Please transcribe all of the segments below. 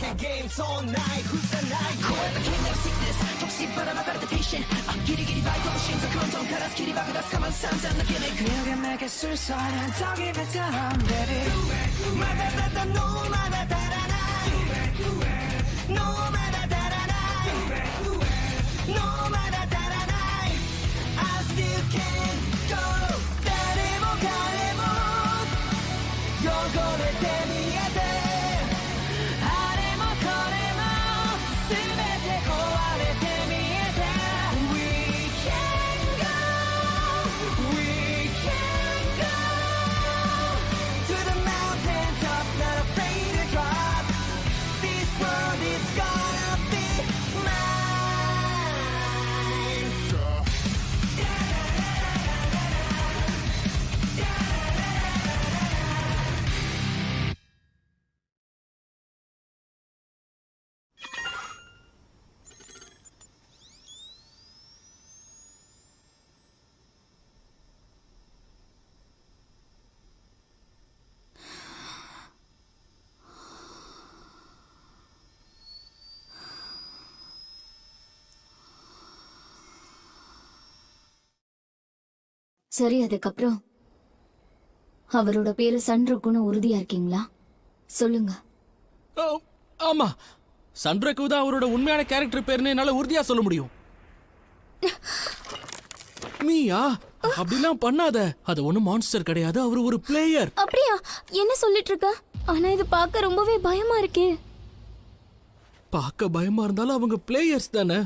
けゲームそんないふざない超えた剣なるシックネス特殊ばらまかれたペーシェンギリギリバイトの心臓混沌から切り爆出すかまず散々なギミック You can make it suicide and don't give it time baby まだまだ No まだ足らない No まだ足らない No まだ足らない I still can't go 誰も彼も汚れて見えてあれもこれも全て壊れて見えて We can go We can go To the mountain top not afraid to drop This world is gonna be mine சரி, அதுக்கப்புறம் அவரோட பேரு சன்ருக்குன்னு உறுதியா இருக்கீங்களா? சொல்லுங்க. ஆமா, சன்ருக்கு தான் அவரோட உண்மையான கேரக்டர் பேருன்னு என்னால உறுதியா சொல்ல முடியும். மீயா அப்படிலாம் பண்ணாத. அது ஒண்ணும் மான்ஸ்டர் கிடையாது, அவர் ஒரு பிளேயர். அப்படியா? என்ன சொல்லிட்டு இருக்க? ஆனா இது பார்க்க ரொம்பவே பயமா இருக்கே. பார்க்க பயமா இருந்தாலும் அவங்க பிளேயர்ஸ் தானே.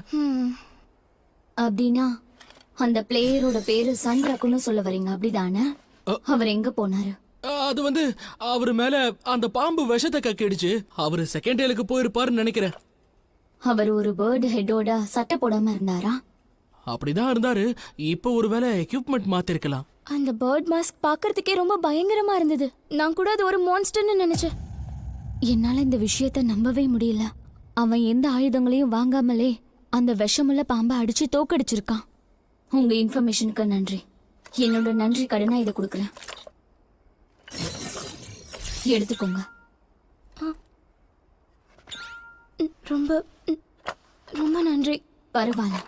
அப்படின்னா அந்த பிளேயரோட பேரு சன்ரக்குன்னு சொல்ல வரீங்க, அப்படிதானே? அவர் எங்க போனாரு? அது வந்து அவர் மேல அந்த பாம்பு விஷத்தை கக்கிடுச்சு. அவரு செகண்ட் டேலுக்கு போயிருப்பாருன்னு நினைக்கிறேன். அவர் ஒரு பேர்டு ஹெட்டோட சட்டை போடாம இருந்தாரா? அப்படிதான் இருந்தாரு. இப்போ ஒருவேளை எக்யூப்மெண்ட் மாத்திருக்கலாம். அந்த பேர்ட் மாஸ்க் பார்க்கிறதுக்கே ரொம்ப பயங்கரமா இருந்தது. நான் கூட அது ஒரு மான்ஸ்டர்னு நினைச்சேன். என்னால இந்த விஷயத்த நம்பவே முடியல. அவன் எந்த ஆயுதங்களையும் வாங்காமலே அந்த விஷமுள்ள பாம்பை அடிச்சு தோக்கடிச்சிருக்கான். உங்க இன்ஃபர்மேஷனுக்கு நன்றி. என்னோட நன்றி கடனா இதை கொடுக்குறேன். எடுத்துக்கோங்க. ரொம்ப ரொம்ப நன்றி. பரவாயில்ல,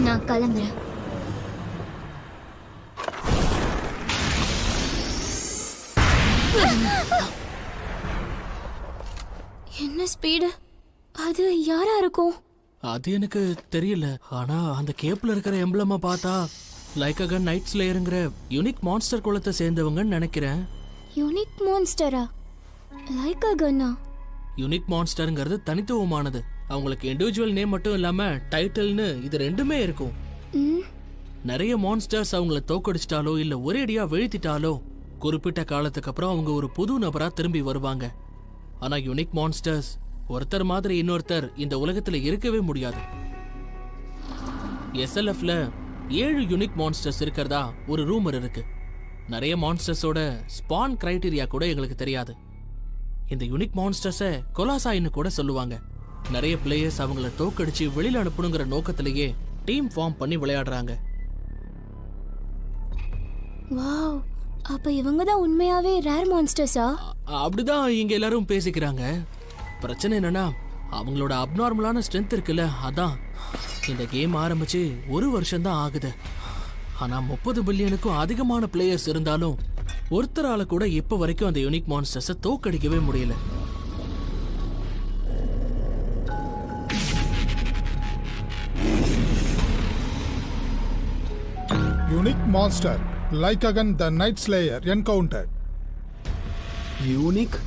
நான் கிளம்புறேன். என்ன ஸ்பீடு! அது யாரா இருக்கும்? அது எனக்கு தெரியல. ஆனா அந்த கேப்ல இருக்கிற எம்பளமா பார்த்தா லைக்ககன் நைட் ஸ்லேயருங்கிற யூனிக் மான்ஸ்டர் குலத்தை சேர்ந்தவங்கன்னு நினைக்கிறேன். யூனிக் மான்ஸ்டரா? லைக்ககனா? யூனிக் மான்ஸ்டர்ங்கிறது தனித்துவமானது. அவங்களுக்கு இண்டிவிஜுவல் நேம் மட்டும் இல்லாம டைட்டில்னு இது ரெண்டுமே இருக்கும். நிறைய மான்ஸ்டர்ஸ் அவங்கள தோக்கடிச்சிட்டாலோ இல்ல ஒரேடியா வீழ்த்திட்டாலோ குறிப்பிட்ட காலத்துக்கு அப்புறம் அவங்க ஒரு புது நபரா திரும்பி வருவாங்க. ஆனா யூனிக் மான்ஸ்டர்ஸ் ஒருத்தர் மாதிரி இன்னொருத்தர் இந்த உலகத்துல இருக்கவே முடியாது. SLFல 7 யூனிக் மான்ஸ்டர்ஸ் இருக்கிறதா ஒரு ரூமர் இருக்கு. நிறைய மான்ஸ்டர்ஸோட ஸ்பான் கிரைட்டீரியா கூட எங்களுக்கு தெரியாது. இந்த யூனிக் மான்ஸ்டர்ஸை கொலாசாயின்னு கூட சொல்லுவாங்க. நிறைய பிளேயர்ஸ் அவங்கள தோக்கடிச்சு வெளியில அனுப்பணுங்கிற நோக்கத்திலேயே டீம் ஃபார்ம் பண்ணி விளையாடுறாங்க. வாவ், அப்ப இவங்க தான் உண்மையாவே ரேர் மான்ஸ்டர்ஸா? அப்படிதான் இங்க எல்லாரும் பேசிக்கிறாங்க. பிரச்சனை என்னன்னா அவங்களோட அப்நார்மலான ஸ்ட்ரென்த் இருக்குல்ல, அதான். இந்த கேம் ஆரம்பிச்சு 1 வருஷம் தான் ஆகுது. ஆனா 30 பில்லியனுக்கும் அதிகமான பிளேயர்ஸ் இருந்தாலும் ஒருத்தரால கூட இப்ப வரைக்கும் அந்த யூனிக் மான்ஸ்டர்ஸை தோக்கடிக்கவே முடியல. Unique monster, Lycagon the Night Slayer encountered. Unique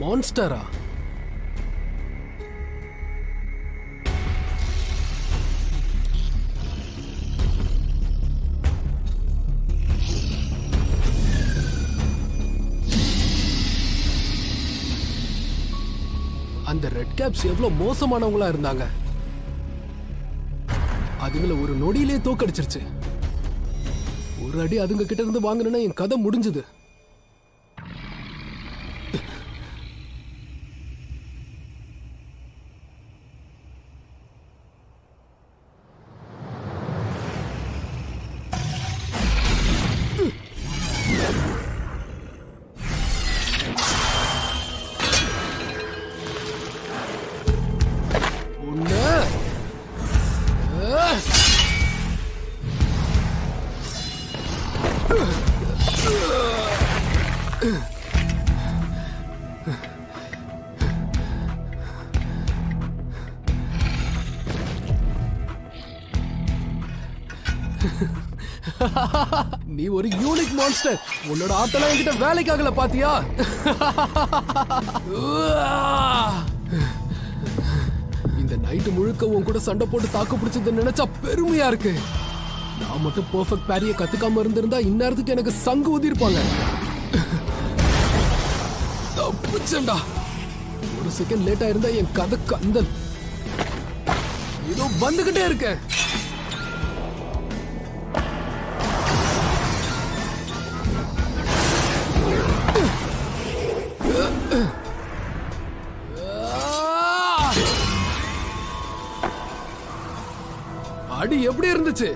மான்ஸ்டரா? அந்த ரெட் கேப்ஸ் எவ்வளவு மோசமானவங்களா இருந்தாங்க. அதுங்களை ஒரு நொடியிலே தோக்கடிச்சிருச்சு. ஒரு அடி அதுங்க கிட்ட இருந்து வாங்கினா என் கதை முடிஞ்சது. நீ ஒரு யூனிக் மான்ஸ்டர். உன்னோட ஆத்தெல்லாம் என்கிட்ட வேலைக்காகல பாத்தியா? இந்த நைட்டு முழுக்க உன் கூட சண்டை போட்டு தாக்கு பிடிச்சது நினைச்சா பெருமையா இருக்கு. நான் மட்டும் பெர்ஃபெக்ட் பேரிய கத்துக்காம இருந்திருந்தா இந்நேரத்துக்கு எனக்கு சங்கு ஊதிருப்பாங்க. தப்பிச்சேன்டா. ஒரு செகண்ட் லேட்டா இருந்தா என் கதை கந்தல். ஏதோ வந்துகிட்டே இருக்கேன். அடி எப்படி இருந்துச்சு?